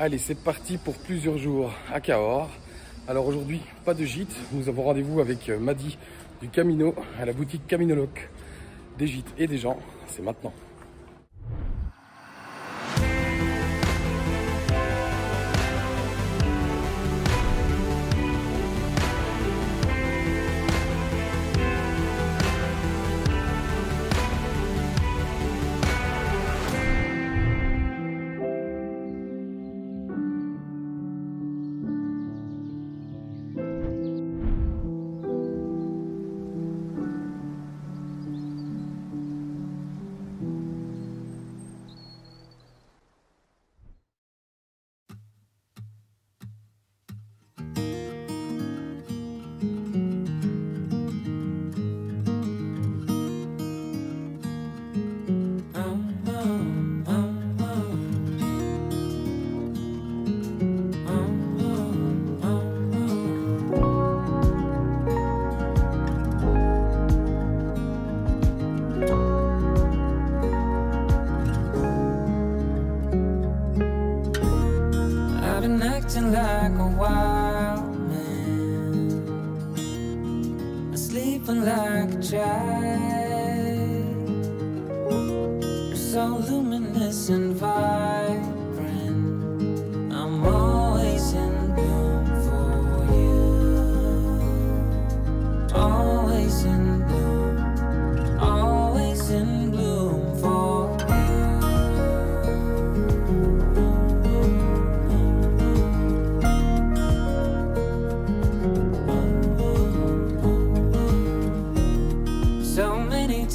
Allez, c'est parti pour plusieurs jours à Cahors. Alors aujourd'hui, pas de gîte. Nous avons rendez-vous avec Madi du Camino à la boutique Caminoloc. Des gîtes et des gens, c'est maintenant. Like a wild man, sleeping like a child. You're so luminous and vibrant. I'm always in bloom for you. Always in bloom. Always in bloom for you.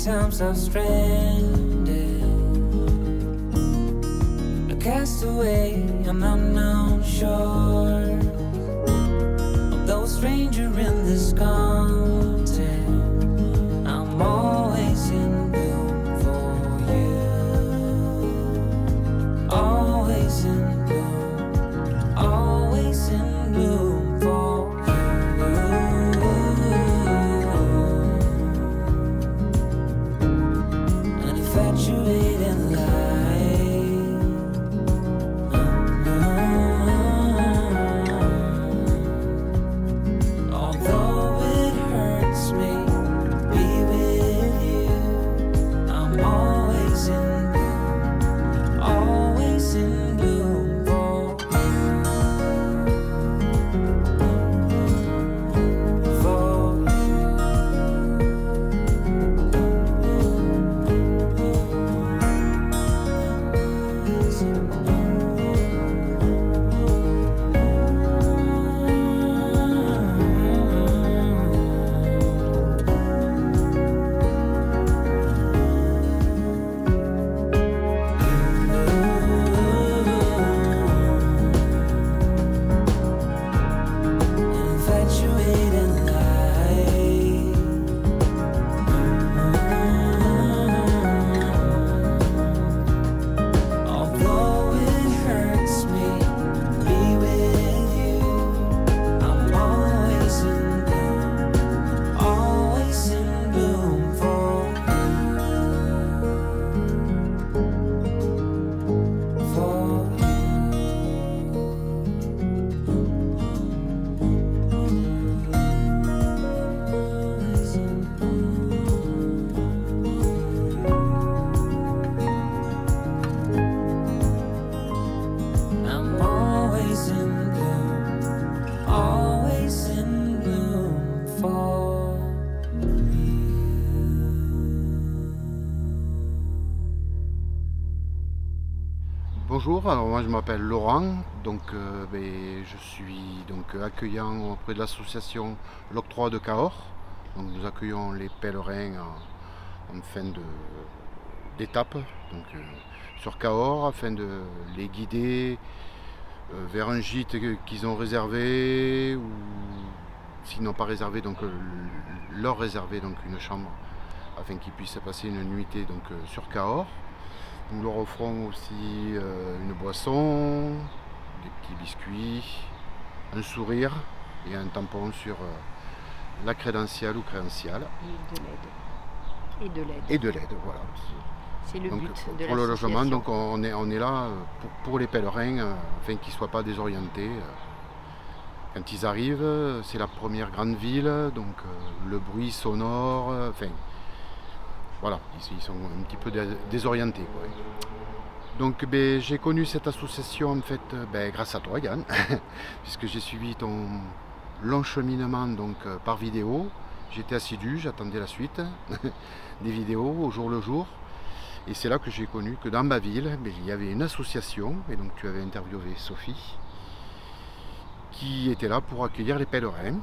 Times I've stranded, a castaway on unknown shore, although a stranger in this continent. I'm always in bloom for you. Always in bloom. Always in bloom for infatuated light. Although it hurts me to be with you, I'm always in bloom. Always in bloom for you. For Bonjour, alors moi je m'appelle Laurent, donc je suis donc accueillant auprès de l'association L'Octroi de Cahors. Donc nous accueillons les pèlerins en fin d'étape sur Cahors afin de les guider vers un gîte qu'ils ont réservé ou s'ils n'ont pas réservé, donc leur réserver donc une chambre afin qu'ils puissent passer une nuitée donc sur Cahors. Nous leur offrons aussi une boisson, des petits biscuits, un sourire et un tampon sur la crédentiale ou crédentiale. Et de l'aide. Et de l'aide, voilà. C'est le donc, but de pour le logement, l'association. donc on est là pour les pèlerins, afin qu'ils ne soient pas désorientés. Quand ils arrivent, c'est la première grande ville, donc le bruit sonore, enfin voilà, ils sont un petit peu désorientés, quoi. Donc j'ai connu cette association en fait grâce à toi, Yann, puisque j'ai suivi ton long cheminement donc, par vidéo. J'étais assidu, j'attendais la suite des vidéos au jour le jour. Et c'est là que j'ai connu que dans ma ville, il y avait une association, et donc tu avais interviewé Sophie, qui était là pour accueillir les pèlerins.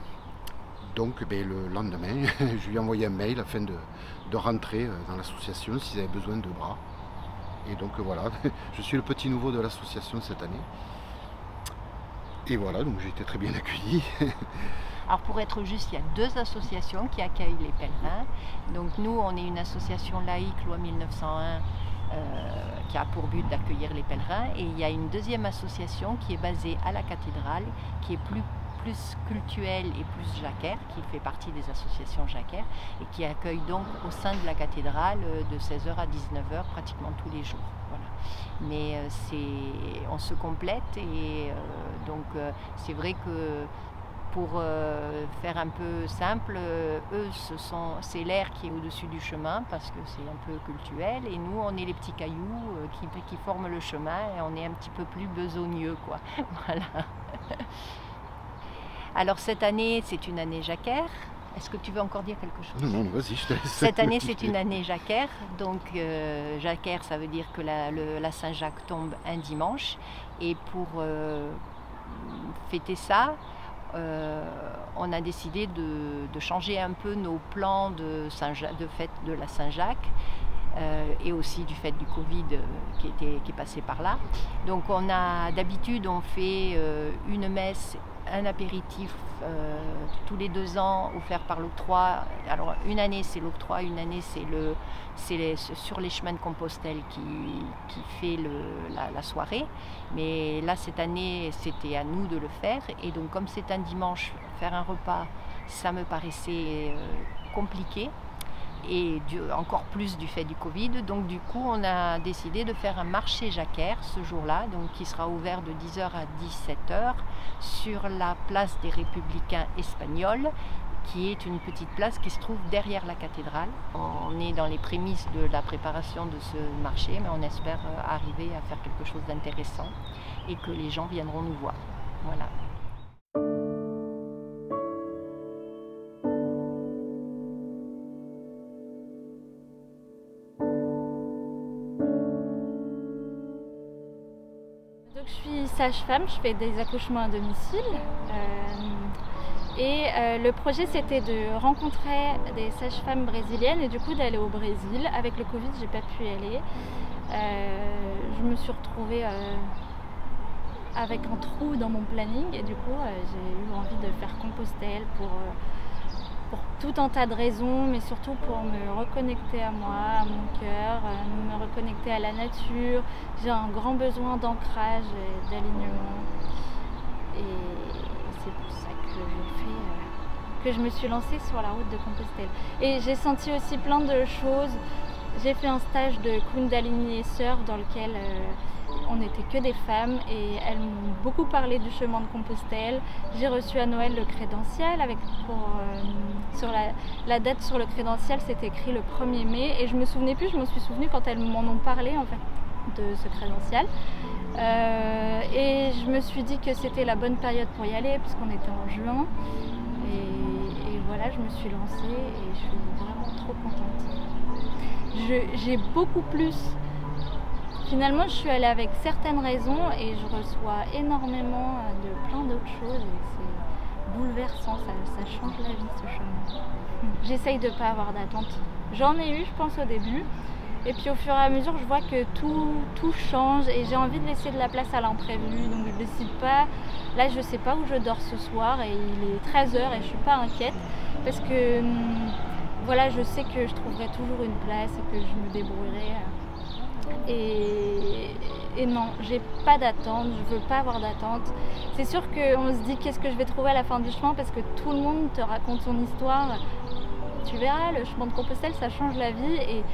Donc le lendemain, je lui ai envoyé un mail afin de rentrer dans l'association s'ils avaient besoin de bras. Et donc voilà, je suis le petit nouveau de l'association cette année. Et voilà, donc j'ai été très bien accueilli. Alors pour être juste, il y a 2 associations qui accueillent les pèlerins. Donc nous, on est une association laïque, loi 1901, qui a pour but d'accueillir les pèlerins. Et il y a une deuxième association qui est basée à la cathédrale, qui est plus cultuelle et plus jacquaire, qui fait partie des associations jacquaires et qui accueille donc au sein de la cathédrale de 16h à 19h pratiquement tous les jours. Voilà. Mais on se complète et donc c'est vrai que pour faire un peu simple, eux, c'est l'air qui est au-dessus du chemin parce que c'est un peu cultuel et nous, on est les petits cailloux qui forment le chemin et on est un petit peu plus besogneux, quoi. Voilà. Alors cette année, c'est une année jacquaire. Est-ce que tu veux encore dire quelque chose? Non, vas-y, je te laisse. Cette année, c'est une année jacquaire. Donc jacquaire, ça veut dire que la Saint-Jacques tombe un dimanche. Et pour fêter ça, on a décidé de changer un peu nos plans de fête de la Saint-Jacques. Et aussi du fait du Covid qui est passé par là. Donc d'habitude on fait une messe, un apéritif tous les 2 ans offert par l'Octroi. Alors une année c'est l'Octroi, une année c'est sur les chemins de Compostelle qui fait la soirée. Mais là cette année c'était à nous de le faire et donc comme c'est un dimanche, faire un repas ça me paraissait compliqué. Et encore plus du fait du Covid. Donc du coup, on a décidé de faire un marché jacquaire ce jour-là, donc qui sera ouvert de 10h à 17h sur la place des Républicains espagnols, qui est une petite place qui se trouve derrière la cathédrale. On est dans les prémices de la préparation de ce marché, mais on espère arriver à faire quelque chose d'intéressant et que les gens viendront nous voir. Voilà. Donc, je suis sage-femme, je fais des accouchements à domicile. Le projet c'était de rencontrer des sages-femmes brésiliennes et du coup d'aller au Brésil. Avec le Covid, j'ai pas pu y aller. Je me suis retrouvée avec un trou dans mon planning et du coup j'ai eu envie de faire Compostelle pour tout un tas de raisons, mais surtout pour me reconnecter à moi, à mon cœur, me reconnecter à la nature. J'ai un grand besoin d'ancrage et d'alignement. Et c'est pour ça que je me suis lancée sur la route de Compostelle. Et j'ai senti aussi plein de choses. J'ai fait un stage de Kundalini et Sœurs dans lequel on n'était que des femmes et elles m'ont beaucoup parlé du chemin de Compostelle. J'ai reçu à Noël le crédentiel sur la date sur le crédentiel, c'était écrit le 1er mai et je me souvenais plus, je m'en suis souvenue quand elles m'en ont parlé en fait de ce crédentiel. Et je me suis dit que c'était la bonne période pour y aller puisqu'on était en juin. Et voilà, je me suis lancée et je suis vraiment trop contente. J'ai beaucoup plus. Finalement, je suis allée avec certaines raisons et je reçois énormément de plein d'autres choses et c'est bouleversant, ça change la vie ce chemin. J'essaye de ne pas avoir d'attente. J'en ai eu, je pense, au début. Et puis au fur et à mesure, je vois que tout change et j'ai envie de laisser de la place à l'imprévu. Donc je ne décide pas, là je ne sais pas où je dors ce soir et il est 13h et je ne suis pas inquiète parce que voilà, je sais que je trouverai toujours une place et que je me débrouillerai. Et non, j'ai pas d'attente, je veux pas avoir d'attente. C'est sûr qu'on se dit qu'est-ce que je vais trouver à la fin du chemin parce que tout le monde te raconte son histoire. Tu verras, le chemin de Compostelle, ça change la vie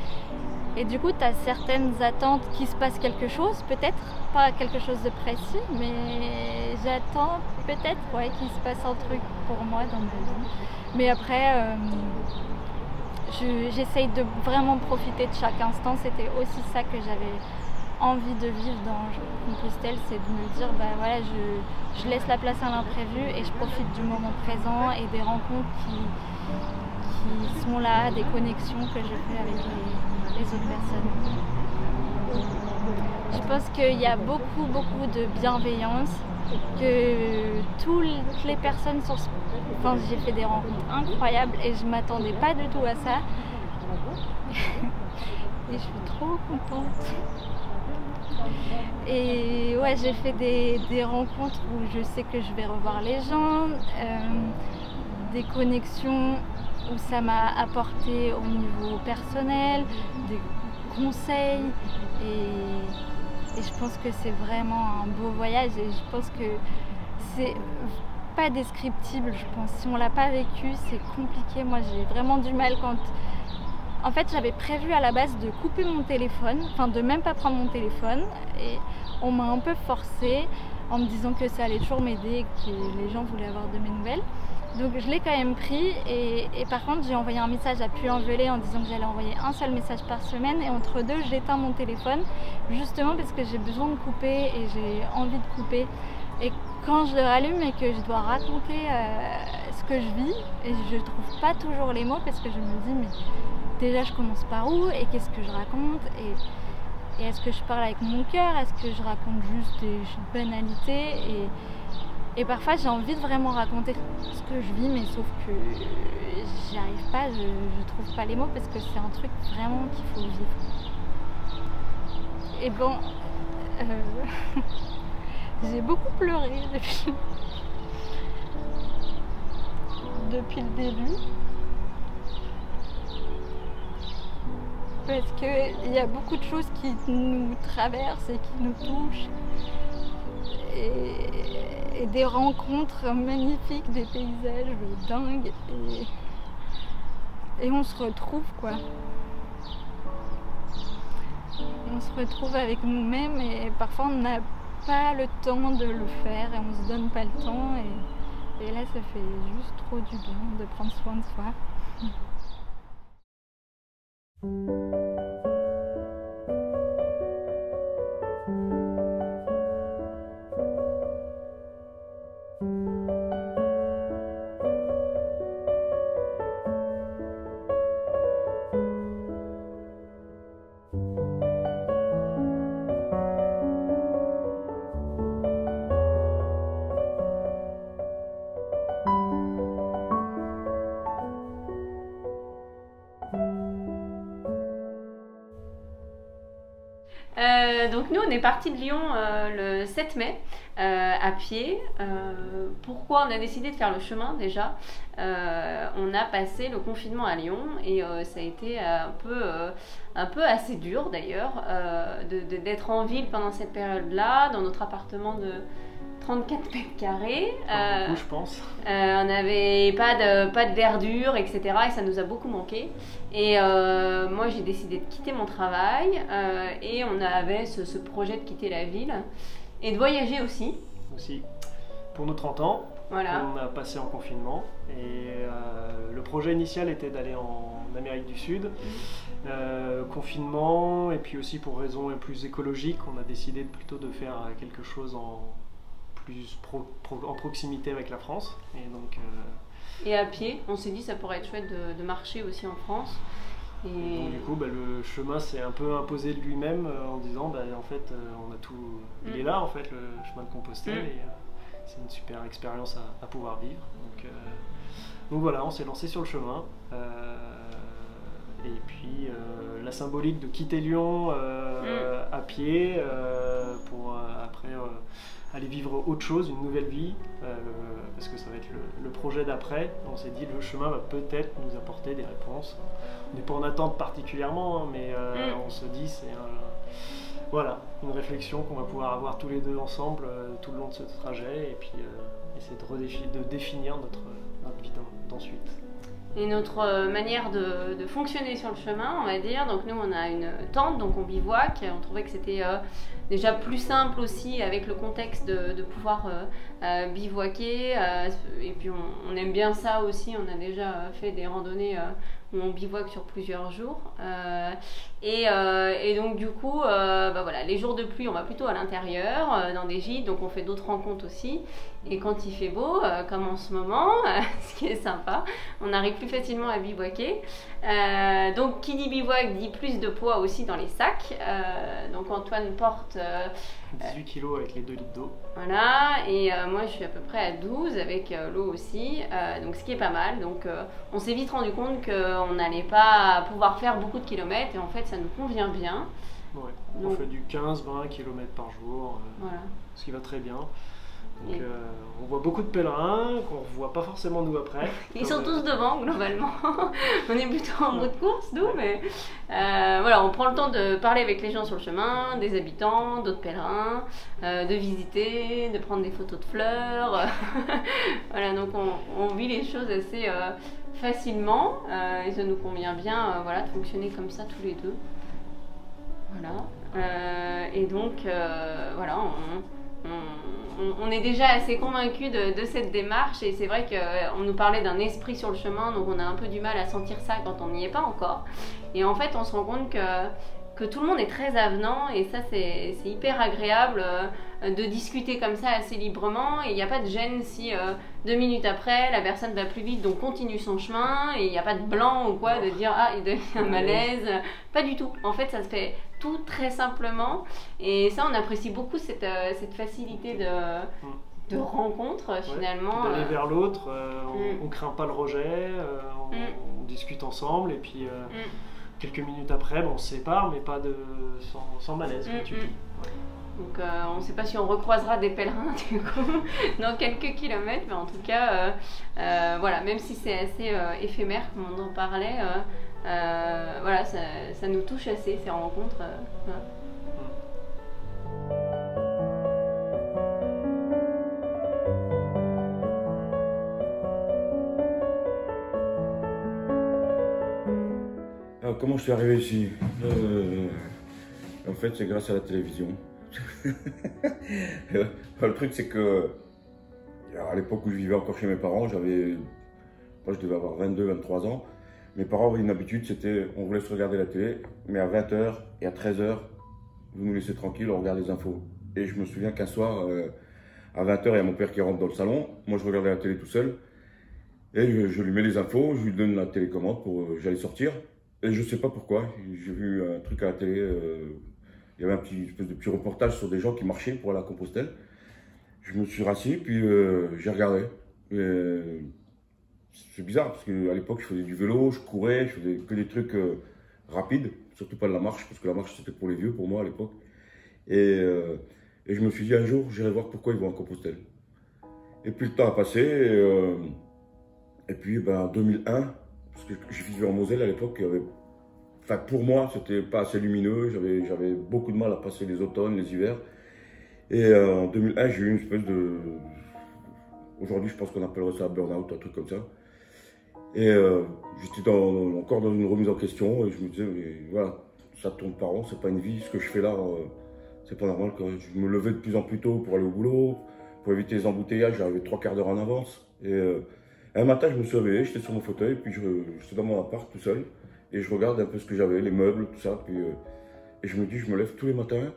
et Et du coup, tu as certaines attentes qu'il se passe quelque chose, peut-être, pas quelque chose de précis, mais j'attends peut-être qu'il se passe un truc pour moi dans ma vie. Mais après, j'essaye de vraiment profiter de chaque instant. C'était aussi ça que j'avais envie de vivre dans Compostelle, c'est de me dire, bah voilà, je laisse la place à l'imprévu et je profite du moment présent et des rencontres qui sont là, des connexions que je fais avec les autres personnes. Je pense qu'il y a beaucoup de bienveillance, que toutes les personnes sont... Enfin, j'ai fait des rencontres incroyables et je m'attendais pas du tout à ça. Et je suis trop contente. Et ouais, j'ai fait des rencontres où je sais que je vais revoir les gens, des connexions où ça m'a apporté au niveau personnel, des conseils et je pense que c'est vraiment un beau voyage et je pense que c'est pas descriptible, je pense. Si on l'a pas vécu, c'est compliqué. Moi, j'ai vraiment du mal quand... En fait, j'avais prévu à la base de couper mon téléphone, enfin de même pas prendre mon téléphone et on m'a un peu forcée en me disant que ça allait toujours m'aider et que les gens voulaient avoir de mes nouvelles. Donc je l'ai quand même pris et par contre j'ai envoyé un message à Puy-en-Velay en disant que j'allais envoyer un seul message par semaine et entre deux j'éteins mon téléphone justement parce que j'ai besoin de couper et j'ai envie de couper. Et quand je le rallume et que je dois raconter ce que je vis, et je trouve pas toujours les mots parce que je me dis mais déjà je commence par où et qu'est-ce que je raconte et est-ce que je parle avec mon cœur, est-ce que je raconte juste des banalités et parfois j'ai envie de vraiment raconter ce que je vis mais sauf que j'y arrive pas, je trouve pas les mots parce que c'est un truc vraiment qu'il faut vivre. Et bon, j'ai beaucoup pleuré depuis le début. Parce qu'il y a beaucoup de choses qui nous traversent et qui nous touchent. Et des rencontres magnifiques, des paysages dingues. Et on se retrouve quoi. On se retrouve avec nous-mêmes et parfois on n'a pas le temps de le faire et on se donne pas le temps. Et là ça fait juste trop du bien de prendre soin de soi. Donc nous on est parti de Lyon le 7 mai à pied. Pourquoi on a décidé de faire le chemin déjà? On a passé le confinement à Lyon et ça a été un peu assez dur d'ailleurs d'être en ville pendant cette période-là, dans notre appartement de 34 mètres carrés. Beaucoup, je pense. On n'avait pas de verdure, etc. Et ça nous a beaucoup manqué. Et moi, j'ai décidé de quitter mon travail. Et on avait ce projet de quitter la ville. Et de voyager aussi. Aussi. Pour nos 30 ans, voilà. On a passé en confinement. Et le projet initial était d'aller en Amérique du Sud. Confinement, et puis aussi pour raisons plus écologiques, on a décidé plutôt de faire quelque chose en proximité avec la France et à pied. On s'est dit ça pourrait être chouette de marcher aussi en France et donc du coup le chemin s'est un peu imposé de lui-même en disant en fait on a tout, il est là en fait le chemin de Compostelle et c'est une super expérience à pouvoir vivre donc voilà, on s'est lancé sur le chemin et puis la symbolique de quitter Lyon à pied pour après aller vivre autre chose, une nouvelle vie, parce que ça va être le projet d'après. On s'est dit le chemin va peut-être nous apporter des réponses. On n'est pas en attente particulièrement, mais on se dit c'est voilà, une réflexion qu'on va pouvoir avoir tous les deux ensemble tout le long de ce trajet et puis essayer de définir notre vie d'ensuite. et notre manière de fonctionner sur le chemin, on va dire. Donc nous, on a une tente, donc on bivouac. On trouvait que c'était déjà plus simple aussi avec le contexte de pouvoir bivouaquer. Et puis on aime bien ça aussi. On a déjà fait des randonnées où on bivouaque sur plusieurs jours. Et donc du coup, voilà, les jours de pluie, on va plutôt à l'intérieur, dans des gîtes. Donc on fait d'autres rencontres aussi. Et quand il fait beau, comme en ce moment, ce qui est sympa, on arrive plus facilement à bivouaquer. Donc qui dit bivouac dit plus de poids aussi dans les sacs. Donc Antoine porte 18 kg avec les 2 litres d'eau. Voilà, et moi je suis à peu près à 12 avec l'eau aussi, donc ce qui est pas mal. Donc on s'est vite rendu compte qu'on n'allait pas pouvoir faire beaucoup de kilomètres et en fait ça nous convient bien. Ouais, on fait du 15-20 km par jour, voilà. Ce qui va très bien. Donc, on voit beaucoup de pèlerins qu'on ne voit pas forcément nous après. Ils sont tous devant globalement. On est plutôt en mode course nous, mais voilà, on prend le temps de parler avec les gens sur le chemin, des habitants, d'autres pèlerins, de visiter, de prendre des photos de fleurs. Voilà, donc on vit les choses assez facilement et ça nous convient bien voilà, de fonctionner comme ça tous les deux. Voilà, et donc voilà, on est déjà assez convaincus de cette démarche et c'est vrai qu'on nous parlait d'un esprit sur le chemin, donc on a un peu du mal à sentir ça quand on n'y est pas encore. Et en fait, on se rend compte que tout le monde est très avenant et ça, c'est hyper agréable de discuter comme ça assez librement et il n'y a pas de gêne si 2 minutes après, la personne va plus vite, donc continue son chemin et il n'y a pas de blanc ou quoi de dire « Ah, il devient un malaise ». Pas du tout. En fait, ça se fait tout très simplement et ça, on apprécie beaucoup cette facilité de rencontre finalement. D'aller vers l'autre, on ne craint pas le rejet, on discute ensemble et puis quelques minutes après, on se sépare mais pas sans malaise comme tu dis. Ouais. Donc on ne sait pas si on recroisera des pèlerins du coup dans quelques kilomètres, mais en tout cas, voilà, même si c'est assez éphémère comme on en parlait, voilà, ça nous touche assez ces rencontres. Voilà. Alors, comment je suis arrivé ici? En fait, c'est grâce à la télévision. Le truc, c'est que à l'époque où je vivais encore chez mes parents, moi je devais avoir 22-23 ans. Mes parents avaient une habitude, c'était on vous laisse regarder la télé, mais à 20h et à 13h, vous nous laissez tranquille, on regarde les infos. Et je me souviens qu'un soir, à 20h, il y a mon père qui rentre dans le salon. Moi, je regardais la télé tout seul. Et je lui mets les infos, je lui donne la télécommande pour j'allais sortir. Et je sais pas pourquoi, j'ai vu un truc à la télé. Il y avait une espèce de petit reportage sur des gens qui marchaient pour aller à Compostelle. Je me suis rassis, puis j'ai regardé. C'est bizarre, parce qu'à l'époque, je faisais du vélo, je courais, je faisais que des trucs rapides, surtout pas de la marche, parce que la marche, c'était pour les vieux, pour moi, à l'époque. Et je me suis dit, un jour, j'irai voir pourquoi ils vont à Compostelle. Et puis le temps a passé, et puis en 2001, parce que je vivais en Moselle à l'époque, il y avait... Enfin, pour moi, c'était pas assez lumineux, j'avais beaucoup de mal à passer les automnes, les hivers. Et en 2001, j'ai eu une espèce de... Aujourd'hui, je pense qu'on appellerait ça un burn-out, un truc comme ça. Et j'étais encore dans une remise en question et je me disais, mais voilà, ça tourne par an, c'est pas une vie, ce que je fais là, c'est pas normal. Quand je me levais de plus en plus tôt pour aller au boulot, pour éviter les embouteillages, j'arrivais 3/4 d'heure en avance. Et un matin, je me suis réveillé, j'étais sur mon fauteuil, puis j'étais dans mon appart tout seul. Et je regarde un peu ce que j'avais, les meubles, tout ça. Puis, et je me dis, je me lève tous les matins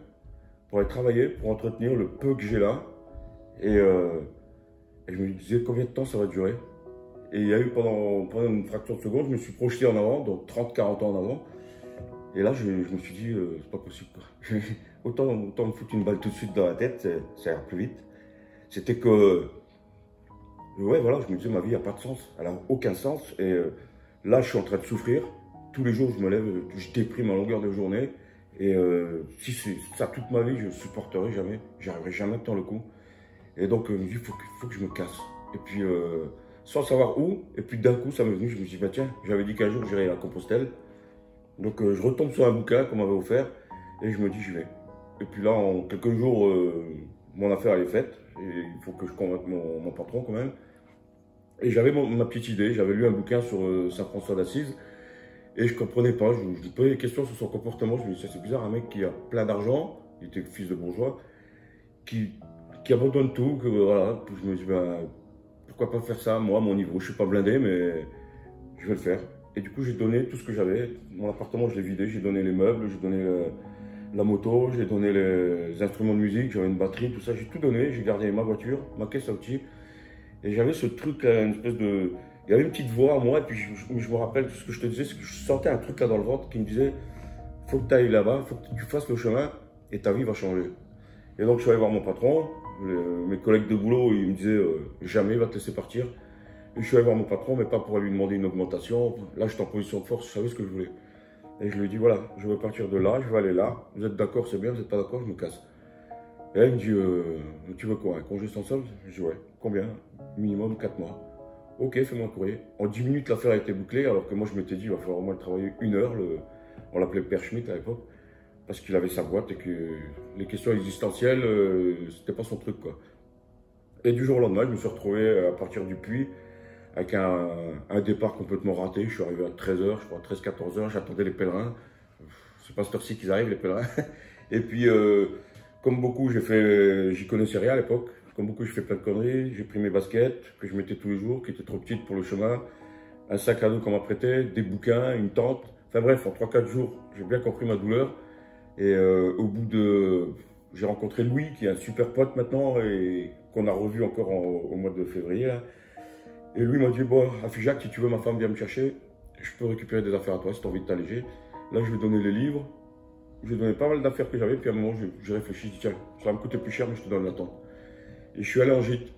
pour aller travailler, pour entretenir le peu que j'ai là. Et je me disais, combien de temps ça va durer? Et il y a eu pendant une fraction de seconde, je me suis projeté en avant, donc 30-40 ans en avant. Et là, je me suis dit, c'est pas possible. autant me foutre une balle tout de suite dans la tête, ça ira plus vite. C'était que, ouais, voilà, je me disais, ma vie n'a pas de sens. Elle n'a aucun sens. Et là, je suis en train de souffrir. Tous les jours, je me lève, je déprime à longueur de journée. Et si c'est ça toute ma vie, je ne supporterai jamais. J'arriverai jamais à tenir le coup. Et donc, je me dis, il faut que je me casse. Et puis, sans savoir où, et puis d'un coup, ça m'est venu, je me suis dit, bah tiens, j'avais dit qu'un jour, j'irais à Compostelle. Donc, je retombe sur un bouquin qu'on m'avait offert, et je me dis, j'y vais. Et puis là, en quelques jours, mon affaire, elle est faite. Et il faut que je convainque mon patron quand même. Et j'avais ma petite idée, j'avais lu un bouquin sur Saint François d'Assise, et je comprenais pas, je me posais des questions sur son comportement, je me disais c'est bizarre, un mec qui a plein d'argent, il était fils de bourgeois, qui abandonne tout, que voilà, je me dis ben, pourquoi pas faire ça, moi à mon niveau, je suis pas blindé mais je vais le faire. Et du coup j'ai donné tout ce que j'avais, mon appartement je l'ai vidé, j'ai donné les meubles, j'ai donné la moto, j'ai donné les instruments de musique, j'avais une batterie, tout ça, j'ai tout donné, j'ai gardé ma voiture, ma caisse à outils, et j'avais ce truc, une espèce de... Il y avait une petite voix en moi, et puis je me rappelle, ce que je te disais, c'est que je sentais un truc là dans le ventre qui me disait « Faut que tu ailles là-bas, faut que tu fasses le chemin, et ta vie va changer. » Et donc je suis allé voir mon patron, mes collègues de boulot, ils me disaient jamais il va te laisser partir. Et je suis allé voir mon patron, mais pas pour lui demander une augmentation. Là, j'étais en position de force, je savais ce que je voulais. Et je lui ai dit voilà, je veux partir de là, je vais aller là. Vous êtes d'accord, c'est bien, vous n'êtes pas d'accord, je me casse. Et là, il me dit tu veux quoi, un congé sans solde? Je dis ouais, combien? Minimum 4 mois. Ok, fais-moi un courrier. En 10 minutes, l'affaire a été bouclée, alors que moi, je m'étais dit il va falloir au moins travailler 1 heure. On l'appelait Père Schmitt à l'époque. Parce qu'il avait sa boîte et que les questions existentielles, c'était pas son truc, quoi. Et du jour au lendemain, je me suis retrouvé à partir du Puy avec un départ complètement raté. Je suis arrivé à 13h, je crois, 13-14h, j'attendais les pèlerins. C'est pas cette heure-ci qu'ils arrivent, les pèlerins. Et puis, comme beaucoup, j'y connaissais rien à l'époque. Comme beaucoup, j'ai fait plein de conneries. J'ai pris mes baskets que je mettais tous les jours, qui étaient trop petites pour le chemin, un sac à dos qu'on m'a prêté, des bouquins, une tente. Enfin bref, en 3-4 jours, j'ai bien compris ma douleur. Et au bout de... J'ai rencontré Louis, qui est un super pote maintenant, et qu'on a revu encore au mois de février. Là. Et lui m'a dit, bon, Afijac, si tu veux, ma femme vient me chercher, je peux récupérer des affaires à toi si tu as envie de t'alléger. Là, je lui ai donné les livres, je lui ai donné pas mal d'affaires que j'avais, puis à un moment, j'ai réfléchi, j'ai dit, tiens, ça va me coûter plus cher, mais je te donne la tente. Et je suis allé en gîte.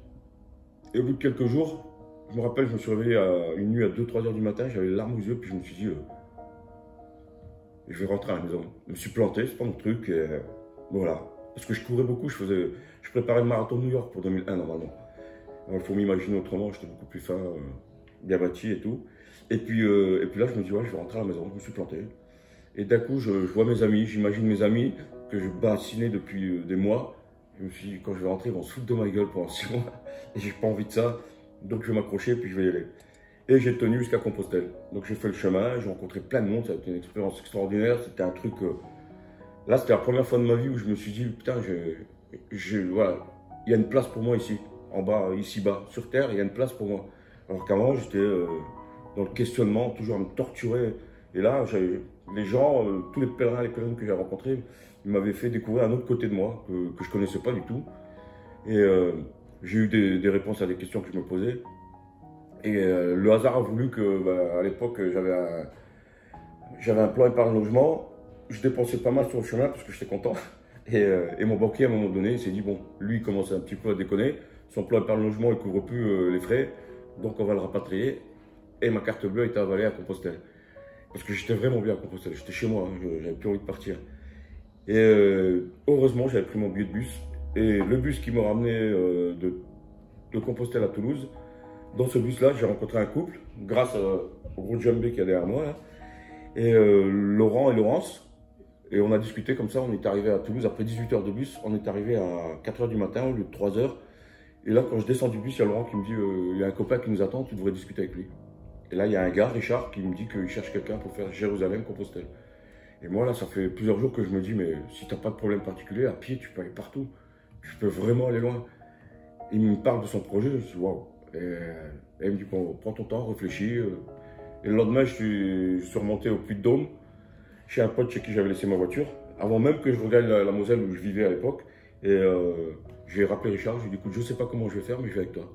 Et au bout de quelques jours, je me rappelle, je me suis réveillé une nuit à 2-3 heures du matin, j'avais les larmes aux yeux, puis je me suis dit, je vais rentrer à la maison. Je me suis planté, c'est pas mon truc, et voilà. Parce que je courais beaucoup, je préparais le marathon de New York pour 2001 normalement. Il faut m'imaginer autrement, j'étais beaucoup plus fin, bien bâti et tout. Et puis là, je me dis, ouais, je vais rentrer à la maison, je me suis planté. Et d'un coup, je vois mes amis, j'imagine mes amis que je bassinais depuis des mois. Je me suis dit, quand je vais rentrer, ils vont se foutre de ma gueule pendant 6 mois. Et j'ai pas envie de ça, donc je vais m'accrocher et puis je vais y aller. Et j'ai tenu jusqu'à Compostelle. Donc j'ai fait le chemin, j'ai rencontré plein de monde, ça a été une expérience extraordinaire, c'était un truc... Là, c'était la première fois de ma vie où je me suis dit, putain, voilà, il y a une place pour moi ici, en bas, ici-bas, sur Terre, il y a une place pour moi. Alors qu'avant, j'étais dans le questionnement, toujours à me torturer. Et là, les gens, tous les pèlerins et les pèlerines que j'ai rencontrés, ils m'avaient fait découvrir un autre côté de moi que je ne connaissais pas du tout. Et j'ai eu des réponses à des questions que je me posais. Et le hasard a voulu que, à l'époque, j'avais un plan épargne logement. Je dépensais pas mal sur le chemin parce que j'étais content. Et mon banquier, à un moment donné, il s'est dit, bon, lui, il commence un petit peu à déconner. Son plan épargne logement, il ne couvre plus les frais. Donc, on va le rapatrier. Et ma carte bleue était avalée à Compostelle. Parce que j'étais vraiment bien à Compostelle. J'étais chez moi, hein, j'avais plus envie de partir. Et heureusement, j'avais pris mon billet de bus. Et le bus qui m'a ramené de Compostelle à Toulouse, dans ce bus-là, j'ai rencontré un couple, grâce au gros Jambé qui est derrière moi. Là. Et Laurent et Laurence. Et on a discuté comme ça, on est arrivé à Toulouse après 18 heures de bus, on est arrivé à 4 heures du matin au lieu de 3 heures. Et là, quand je descends du bus, il y a Laurent qui me dit il y a un copain qui nous attend, tu devrais discuter avec lui. Et là, il y a un gars, Richard, qui me dit qu'il cherche quelqu'un pour faire Jérusalem-Compostelle. Et moi, là, ça fait plusieurs jours que je me dis mais si tu n'as pas de problème particulier, à pied, tu peux aller partout. Tu peux vraiment aller loin. Il me parle de son projet, je me dis waouh. Et il me dit bon, prends ton temps, réfléchis. Et le lendemain, je suis remonté au Puy-de-Dôme, chez un pote chez qui j'avais laissé ma voiture, avant même que je regagne la Moselle où je vivais à l'époque. Et j'ai rappelé Richard, je lui ai dit écoute, je ne sais pas comment je vais faire, mais je vais avec toi.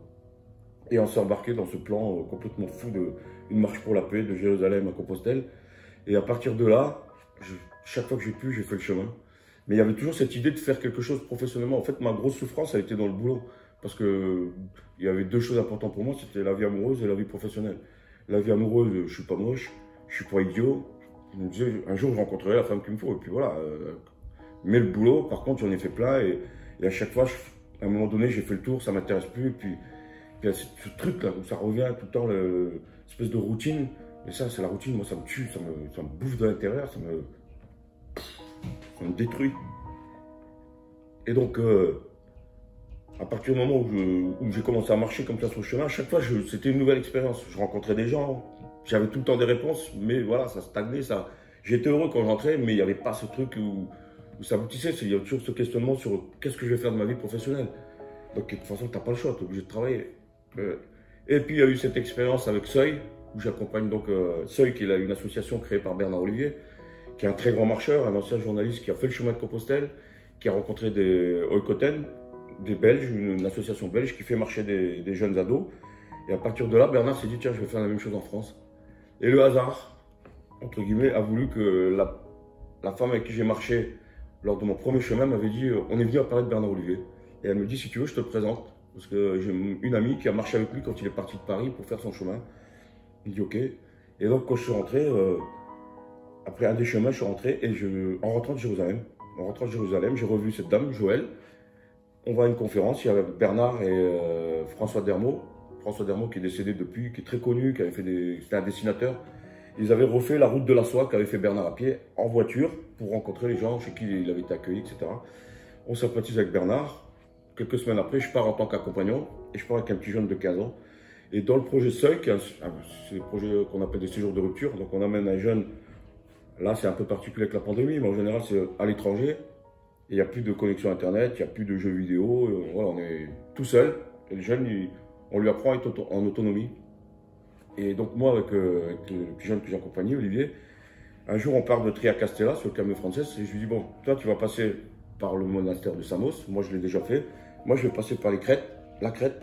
Et on s'est embarqué dans ce plan complètement fou d'une marche pour la paix de Jérusalem à Compostelle. Et à partir de là, chaque fois que j'ai pu, j'ai fait le chemin. Mais il y avait toujours cette idée de faire quelque chose professionnellement. En fait, ma grosse souffrance, a été dans le boulot. Parce qu'il y avait 2 choses importantes pour moi, c'était la vie amoureuse et la vie professionnelle. La vie amoureuse, je ne suis pas moche, je ne suis pas idiot. Je me disais, un jour, je rencontrerai la femme qu'il me faut. Et puis voilà. Mais le boulot, par contre, j'en ai fait plein. Et à chaque fois, à un moment donné, j'ai fait le tour, ça ne m'intéresse plus. Et puis il y a ce truc-là où ça revient tout le temps, l'espèce de routine. Et ça, c'est la routine, moi, ça me tue, ça me bouffe de l'intérieur, ça me détruit. Et donc, à partir du moment où j'ai commencé à marcher comme ça sur le chemin, à chaque fois, c'était une nouvelle expérience. Je rencontrais des gens, j'avais tout le temps des réponses, mais voilà, ça stagnait. J'étais heureux quand j'entrais, mais il n'y avait pas ce truc où ça aboutissait. Il y a toujours ce questionnement sur qu'est-ce que je vais faire de ma vie professionnelle. Donc, de toute façon, tu n'as pas le choix, tu es obligé de travailler. Et puis, il y a eu cette expérience avec Seuil, où j'accompagne donc Seuil, qui est une association créée par Bernard Olivier, qui est un très grand marcheur, un ancien journaliste qui a fait le chemin de Compostelle, qui a rencontré des Oikoten, des Belges, une association belge qui fait marcher des jeunes ados. Et à partir de là, Bernard s'est dit, tiens, je vais faire la même chose en France. Et le hasard, entre guillemets, a voulu que la femme avec qui j'ai marché lors de mon premier chemin m'avait dit, on est venu à parler de Bernard Olivier. Et elle me dit, si tu veux, je te le présente. Parce que j'ai une amie qui a marché avec lui quand il est parti de Paris pour faire son chemin. Il me dit, ok. Et donc, quand je suis rentré, après un des chemins, je suis rentré et en rentrant de Jérusalem, j'ai revu cette dame, Joël. On va à une conférence, il y avait Bernard et François Dermot. François Dermot qui est décédé depuis, qui est très connu, c'était un dessinateur. Ils avaient refait la route de la soie qu'avait fait Bernard à pied, en voiture, pour rencontrer les gens chez qui il avait été accueilli, etc. On sympathise avec Bernard. Quelques semaines après, je pars en tant qu'accompagnant et je pars avec un petit jeune de 15 ans. Et dans le projet Seuil, c'est le projet qu'on appelle des séjours de rupture, donc on amène un jeune, là c'est un peu particulier avec la pandémie, mais en général c'est à l'étranger. Il n'y a plus de connexion internet, il n'y a plus de jeux vidéo, voilà, on est tout seul. Et le jeune, on lui apprend à être en autonomie. Et donc moi, avec le petit jeune que j'accompagnais, Olivier, un jour on part de Triacastella sur le Camino Frances et je lui dis, bon, toi tu vas passer par le monastère de Samos, moi je l'ai déjà fait, moi je vais passer par la Crète,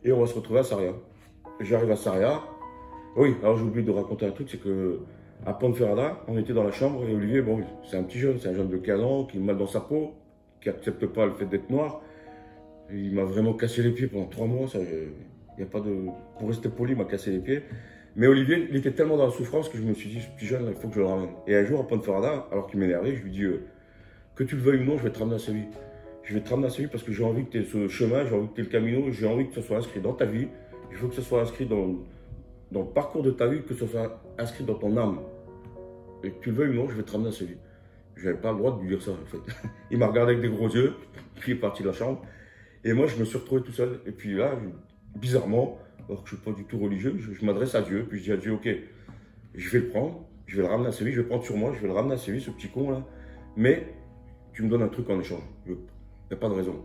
et on va se retrouver à Saria. J'arrive à Saria, oui, alors j'ai oublié de raconter un truc, c'est que à Ponferrada, on était dans la chambre et Olivier, bon, c'est un petit jeune, c'est un jeune de 15 ans qui est mal dans sa peau, qui n'accepte pas le fait d'être noir. Et il m'a vraiment cassé les pieds pendant 3 mois, y a pas de... Pour rester poli, il m'a cassé les pieds. Mais Olivier, il était tellement dans la souffrance que je me suis dit, ce petit jeune, il faut que je le ramène. Et un jour à Ponferrada, alors qu'il m'énervait, je lui dis, que tu le veuilles ou non, je vais te ramener à Séville. Je vais te ramener à Séville parce que j'ai envie que tu aies ce chemin, j'ai envie que tu aies le Camino, j'ai envie que ce soit inscrit dans ta vie. Il faut que ce soit inscrit dans le parcours de ta vie, que ce soit inscrit dans ton âme. Et que tu le veuilles ou non, je vais te ramener à Séville. Je n'avais pas le droit de lui dire ça, en fait. Il m'a regardé avec des gros yeux, puis il est parti de la chambre. Et moi, je me suis retrouvé tout seul. Et puis là, bizarrement, alors que je ne suis pas du tout religieux, je m'adresse à Dieu. Puis je dis à Dieu, ok, je vais le prendre, je vais le ramener à Séville, je vais prendre sur moi, je vais le ramener à Séville, ce petit con là. Mais tu me donnes un truc en échange. Il n'y a pas de raison.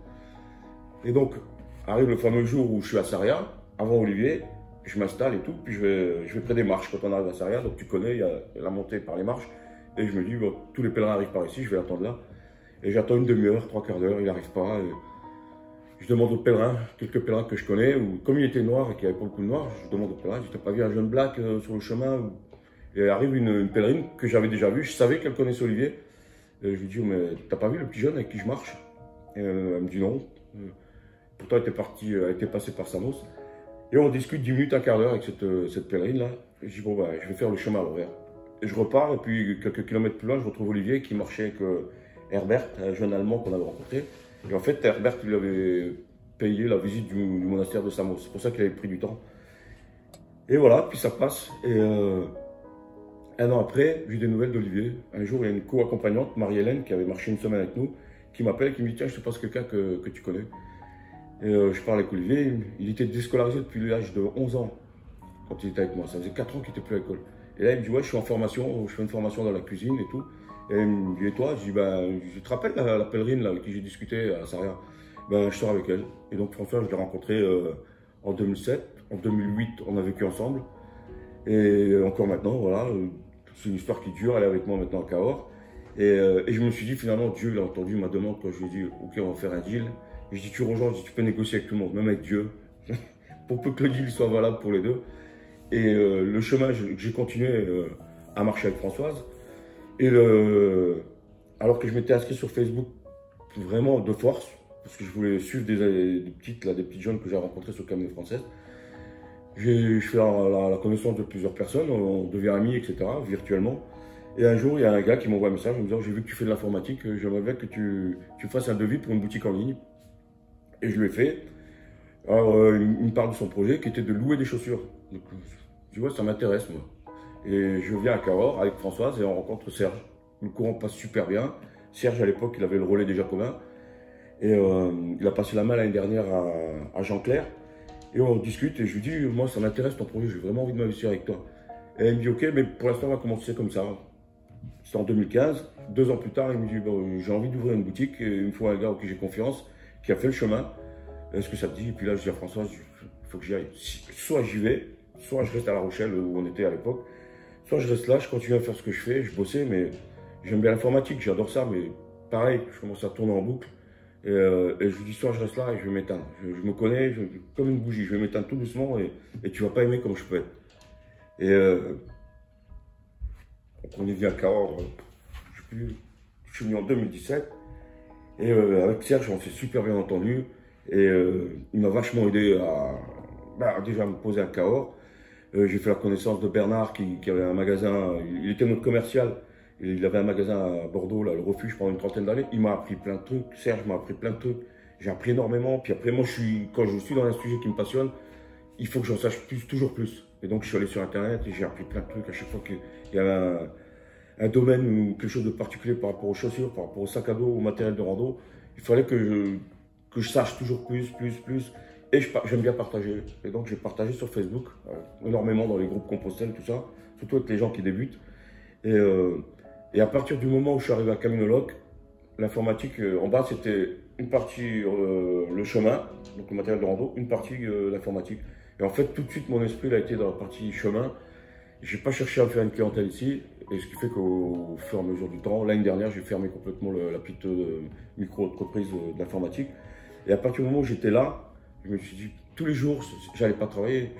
Et donc, arrive le fameux jour où je suis à Saria, avant Olivier, je m'installe et tout, puis je vais près des marches quand on arrive à Saria. Donc tu connais, il y a la montée par les marches. Et je me dis, bon, tous les pèlerins arrivent par ici, je vais l'attendre là. Et j'attends une demi-heure, 3/4 d'heure, il n'arrive pas. Et je demande aux pèlerins, quelques pèlerins que je connais, ou comme il était noir et qu'il n'y avait pas beaucoup de noir, je demande aux pèlerins, je n'ai pas vu un jeune black sur le chemin. Et arrive une pèlerine que j'avais déjà vue, je savais qu'elle connaissait Olivier. Et je lui dis, mais t'as pas vu le petit jeune avec qui je marche? Et elle me dit non. Pourtant, elle était passée par Samos. Et on discute 10 minutes, 1/4 d'heure avec cette pèlerine là. Et je dis, bon, bah, je vais faire le chemin à l'envers. Et je repars, et puis quelques kilomètres plus loin, je retrouve Olivier qui marchait avec Herbert, un jeune Allemand qu'on avait rencontré. Et en fait, Herbert lui avait payé la visite du monastère de Samos. C'est pour ça qu'il avait pris du temps. Et voilà, puis ça passe. Et un an après, j'ai eu des nouvelles d'Olivier. Un jour, il y a une co-accompagnante, Marie-Hélène, qui avait marché une semaine avec nous, qui m'appelle et qui me dit, tiens, je te passe quelqu'un que tu connais. Et je parle avec Olivier, il était déscolarisé depuis l'âge de 11 ans, quand il était avec moi. Ça faisait 4 ans qu'il n'était plus à l'école. Et là, il me dit, ouais, je suis en formation, je fais une formation dans la cuisine et tout. Et il me dit, et toi? Je dis, ben, je te rappelle la pèlerine là, avec qui j'ai discuté à Saria? Ben, je sors avec elle. Et donc, François, je l'ai rencontré en 2007. En 2008, on a vécu ensemble. Et encore maintenant, voilà, c'est une histoire qui dure. Elle est avec moi maintenant à Cahors. Et je me suis dit, finalement, Dieu, il a entendu ma demande quand je lui ai dit, ok, on va faire un deal. Et je dis, tu rejoins, je dis, tu peux négocier avec tout le monde, même avec Dieu, pour peu que le deal soit valable pour les deux. Et le chemin, j'ai continué à marcher avec Françoise. Et alors que je m'étais inscrit sur Facebook vraiment de force, parce que je voulais suivre des petites jeunes que j'ai rencontrées sur le Camino Frances, je fais la connaissance de plusieurs personnes, on devient amis, etc., virtuellement. Et un jour, il y a un gars qui m'envoie un message en me disant, j'ai vu que tu fais de l'informatique, j'aimerais bien que tu fasses un devis pour une boutique en ligne. Et je lui ai fait. Alors, il me parle de son projet qui était de louer des chaussures. Donc, tu vois, ça m'intéresse, moi. Et je viens à Cahors avec Françoise et on rencontre Serge. Le courant passe super bien. Serge, à l'époque, il avait le relais des Jacobins. Et il a passé la main l'année dernière à Jean-Claire. Et on discute et je lui dis, moi ça m'intéresse ton projet, j'ai vraiment envie de m'investir avec toi. Et il me dit, ok, mais pour l'instant on va commencer comme ça. C'était en 2015. 2 ans plus tard, il me dit, bon, j'ai envie d'ouvrir une boutique, et il me faut un gars auquel j'ai confiance, qui a fait le chemin. Est-ce que ça te dit? Et puis là, je dis à François, il faut que j'y aille. Soit j'y vais, soit je reste à La Rochelle, où on était à l'époque. Soit je reste là, je continue à faire ce que je fais, je bossais, mais j'aime bien l'informatique, j'adore ça, mais pareil, je commence à tourner en boucle. Et je lui dis, soit je reste là et je vais m'éteindre. Je me connais, comme une bougie, je vais m'éteindre tout doucement et tu vas pas aimer comme je peux être. Et on est venu à Cahors, je suis venu en 2017. Et avec Serge, on s'est super bien entendu. Et il m'a vachement aidé à déjà me poser à Cahors. J'ai fait la connaissance de Bernard qui avait un magasin, il était notre commercial. Il avait un magasin à Bordeaux, là, le Refuge, pendant une trentaine d'années. Il m'a appris plein de trucs. Serge m'a appris plein de trucs. J'ai appris énormément. Puis après, moi, quand je suis dans un sujet qui me passionne, il faut que j'en sache plus, toujours plus. Et donc, je suis allé sur Internet et j'ai appris plein de trucs. À chaque fois qu'il y avait un domaine ou quelque chose de particulier par rapport aux chaussures, par rapport au sac à dos, au matériel de rando, il fallait que je sache toujours plus. Et j'aime bien partager. Et donc, j'ai partagé sur Facebook, énormément dans les groupes Compostelle, tout ça. Surtout avec les gens qui débutent. Et à partir du moment où je suis arrivé à Caminoloc, l'informatique, en bas, c'était une partie le chemin, donc le matériel de rando, une partie l'informatique. Et en fait, tout de suite, mon esprit a été dans la partie chemin. Je n'ai pas cherché à me faire une clientèle ici, et ce qui fait qu'au fur et à mesure du temps, l'année dernière, j'ai fermé complètement la petite micro-entreprise de l'informatique. Et à partir du moment où j'étais là, je me suis dit, tous les jours, j'allais pas travailler,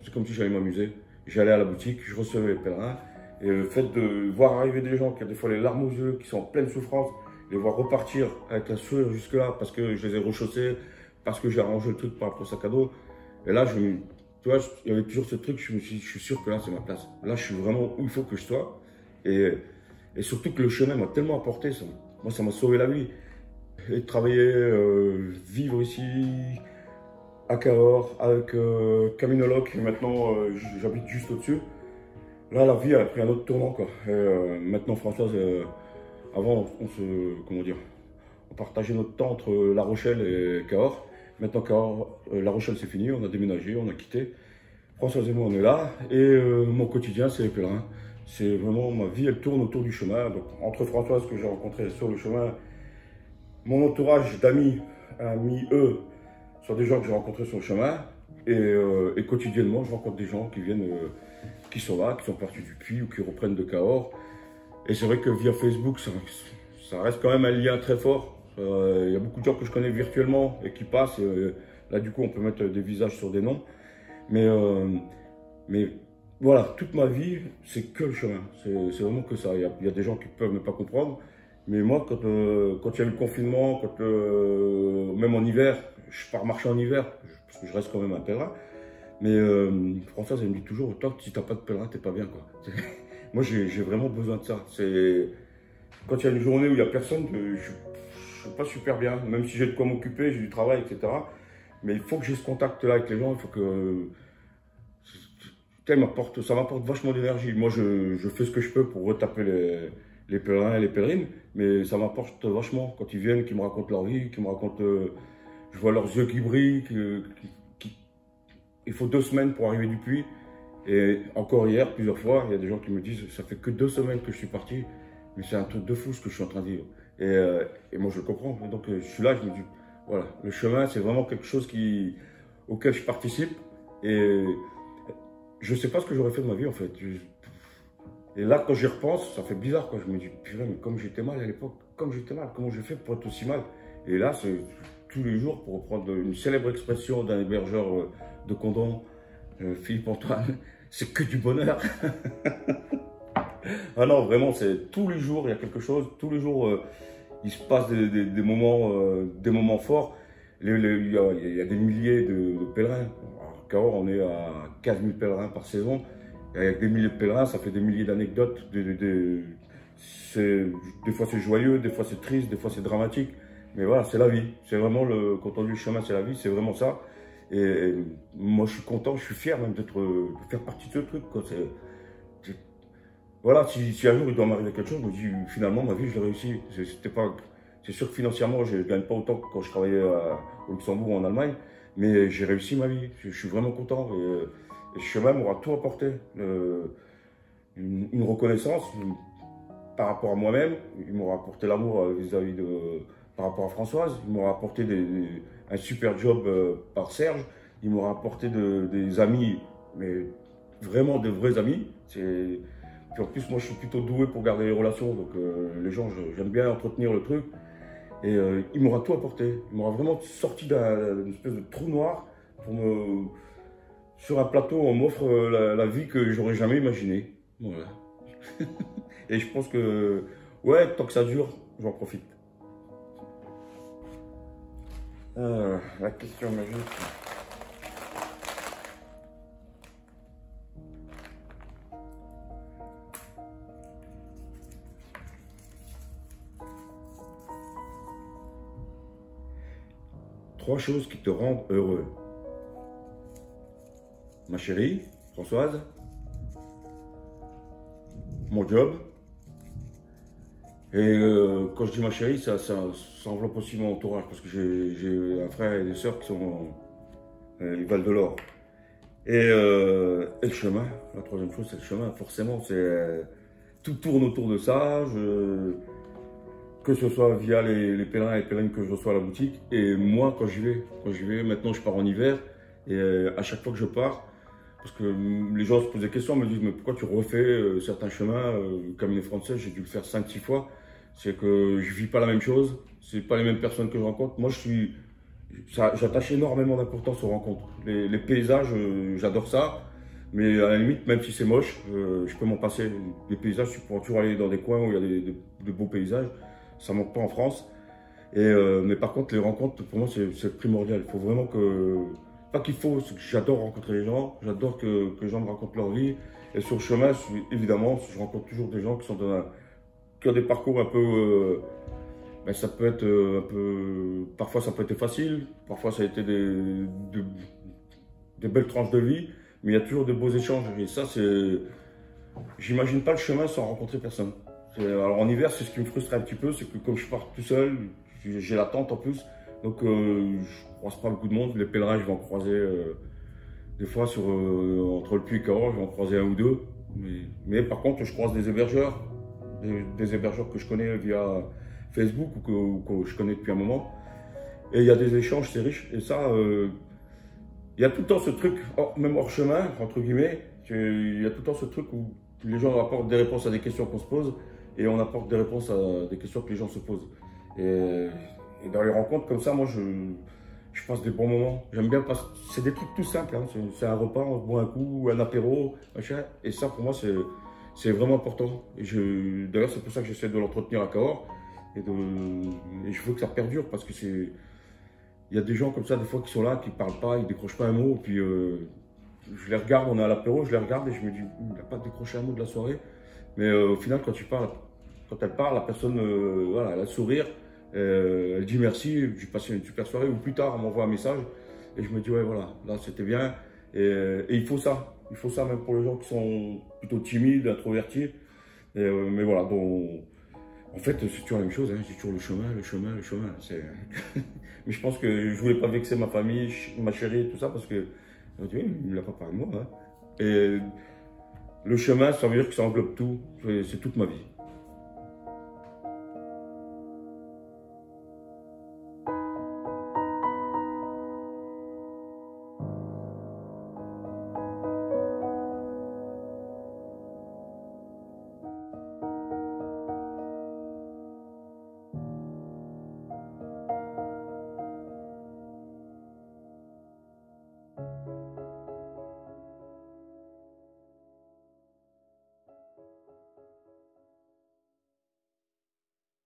c'est comme si j'allais m'amuser. J'allais à la boutique, je recevais les pèlerins. Et le fait de voir arriver des gens qui ont des fois les larmes aux yeux, qui sont en pleine souffrance, les voir repartir avec un sourire jusque-là parce que je les ai rechaussés, parce que j'ai arrangé le truc par rapport au sac à dos. Et là, tu vois, il y avait toujours ce truc, je me suis dit, je suis sûr que là, c'est ma place. Là, je suis vraiment où il faut que je sois. Et surtout que le chemin m'a tellement apporté, moi, ça m'a sauvé la vie. Et de travailler, vivre ici, à Cahors, avec Caminoloc, et maintenant, j'habite juste au-dessus. Là, la vie a pris un autre tournant, quoi. Maintenant, Françoise, avant, on partageait notre temps entre La Rochelle et Cahors. Maintenant, Cahors, La Rochelle, c'est fini, on a déménagé, on a quitté. Françoise et moi, on est là. Et mon quotidien, c'est les pèlerins. C'est vraiment, ma vie, elle tourne autour du chemin. Donc, entre Françoise, que j'ai rencontrée sur le chemin, mon entourage d'amis, eux, sont des gens que j'ai rencontrés sur le chemin. Et quotidiennement, je rencontre des gens qui viennent... qui sont là, qui sont partis du puits ou qui reprennent de Cahors. Et c'est vrai que via Facebook, ça reste quand même un lien très fort. Il y a beaucoup de gens que je connais virtuellement et qui passent. Et, là, du coup, on peut mettre des visages sur des noms. Mais voilà, toute ma vie, c'est que le chemin. C'est vraiment que ça. Il y a des gens qui peuvent ne pas comprendre. Mais moi, quand il y a eu le confinement, même en hiver, je pars marcher en hiver, parce que je reste quand même un pèlerin. Mais Françoise, elle me dit toujours, toi, si t'as pas de pèlerin, t'es pas bien, quoi. Moi, j'ai vraiment besoin de ça. Quand il y a une journée où il n'y a personne, je suis pas super bien. Même si j'ai de quoi m'occuper, j'ai du travail, etc. Mais il faut que j'ai ce contact-là avec les gens. Il faut que... ça m'apporte vachement d'énergie. Moi, je fais ce que je peux pour retaper les pèlerins et les pèlerines. Mais ça m'apporte vachement quand ils viennent, qu'ils me racontent leur vie, qu'ils me racontent... je vois leurs yeux qui brillent, il faut 2 semaines pour arriver du puits. Et encore hier, plusieurs fois, il y a des gens qui me disent ça fait que 2 semaines que je suis parti, mais c'est un truc de fou ce que je suis en train de vivre. Et moi, je le comprends. Et donc, je suis là, je me dis voilà, le chemin, c'est vraiment quelque chose auquel je participe. Et je ne sais pas ce que j'aurais fait de ma vie, en fait. Et là, quand j'y repense, ça fait bizarre, quoi. Je me dis purée, mais comme j'étais mal à l'époque, comment j'ai fait pour être aussi mal? Et là, c'est tous les jours, pour reprendre une célèbre expression d'un hébergeur de Condom, Philippe Antoine, c'est que du bonheur. Ah non, vraiment, c'est tous les jours, il y a quelque chose, tous les jours, il se passe des moments forts. Il y a des milliers de pèlerins. À Cahors, on est à 15 000 pèlerins par saison. Et avec des milliers de pèlerins, ça fait des milliers d'anecdotes. Des fois, c'est joyeux, des fois, c'est triste, des fois, c'est dramatique. Mais voilà, c'est la vie. C'est vraiment quand on dit le chemin, c'est la vie, c'est vraiment ça. Et moi, je suis content, je suis fier même de faire partie de ce truc, quoi. Voilà, si un jour il doit m'arriver quelque chose, je me dis finalement ma vie, je l'ai réussi. C'est sûr que financièrement, je ne gagne pas autant que quand je travaillais au Luxembourg ou en Allemagne, mais j'ai réussi ma vie. Je suis vraiment content. Et ce chemin m'aura tout apporté. Une reconnaissance par rapport à moi-même. Il m'aura apporté l'amour vis-à-vis par rapport à Françoise. Il m'aura apporté un super job par Serge. Il m'aura apporté des amis, mais vraiment de vrais amis. Puis en plus, moi, je suis plutôt doué pour garder les relations. Donc les gens, j'aime bien entretenir le truc. Et il m'aura tout apporté. Il m'aura vraiment sorti d'une espèce de trou noir pour sur un plateau, on m'offre la vie que j'aurais jamais imaginée. Voilà. Et je pense que, ouais, tant que ça dure, j'en profite. La question magique. Trois choses qui te rendent heureux. Ma chérie, Françoise, mon job, et quand je dis ma chérie, ça enveloppe aussi mon entourage, parce que j'ai un frère et des sœurs qui sont ils valent de l'or. Et le chemin, la troisième chose, c'est le chemin, forcément, tout tourne autour de ça, que ce soit via les pèlerins et pèlerines que je reçois à la boutique, et moi quand j'y vais, maintenant je pars en hiver, et à chaque fois que je pars, parce que les gens se posent des questions, me disent mais pourquoi tu refais certains chemins, le Camino français, j'ai dû le faire 5-6 fois, c'est que je vis pas la même chose, c'est pas les mêmes personnes que je rencontre, moi j'attache énormément d'importance aux rencontres, les paysages, j'adore ça, mais à la limite, même si c'est moche, je peux m'en passer, les paysages, je pourrais toujours aller dans des coins où il y a de beaux paysages, ça manque pas en France, mais par contre les rencontres, pour moi c'est primordial, il faut vraiment que... Pas qu'il faut, c'est que j'adore rencontrer les gens, j'adore que les gens me racontent leur vie. Et sur le chemin, évidemment, je rencontre toujours des gens qui ont des parcours un peu... ben ça peut être un peu... Parfois ça peut être facile, parfois ça a été des belles tranches de vie, mais il y a toujours de beaux échanges. Et ça, c'est... J'imagine pas le chemin sans rencontrer personne. Alors en hiver, c'est ce qui me frustre un petit peu, c'est que comme je pars tout seul, j'ai la tente en plus. Donc je croise pas beaucoup de monde, les pèlerins je vais en croiser des fois entre le Puy et Cahors, je vais en croiser un ou deux. Mais par contre je croise des hébergeurs que je connais via Facebook ou que je connais depuis un moment. Et il y a des échanges, c'est riche. Et ça, il y a tout le temps ce truc, même hors chemin, entre guillemets, il y a tout le temps ce truc où les gens apportent des réponses à des questions qu'on se pose et on apporte des réponses à des questions que les gens se posent. Et dans les rencontres comme ça, moi, je passe des bons moments. J'aime bien passer. C'est des trucs tout simples. Hein. C'est un repas, on se boit un coup, un apéro, machin. Et ça, pour moi, c'est vraiment important. D'ailleurs, c'est pour ça que j'essaie de l'entretenir à Cahors. Et je veux que ça perdure parce que il y a des gens comme ça, des fois, qui sont là, qui ne parlent pas, ils ne décrochent pas un mot. Et puis, je les regarde, on est à l'apéro, je les regarde et je me dis, il n'a pas décroché un mot de la soirée. Mais au final, quand elle parle, la personne, voilà, elle a le sourire. Elle dit merci, j'ai passé une super soirée, ou plus tard elle m'envoie un message et je me dis ouais voilà, là c'était bien et il faut ça même pour les gens qui sont plutôt timides, introvertis, mais voilà, donc en fait c'est toujours la même chose, hein, c'est toujours le chemin, mais je pense que je voulais pas vexer ma famille, ma chérie et tout ça parce que il n'a pas parlé de moi, hein. Et le chemin ça veut dire que ça englobe tout, c'est toute ma vie.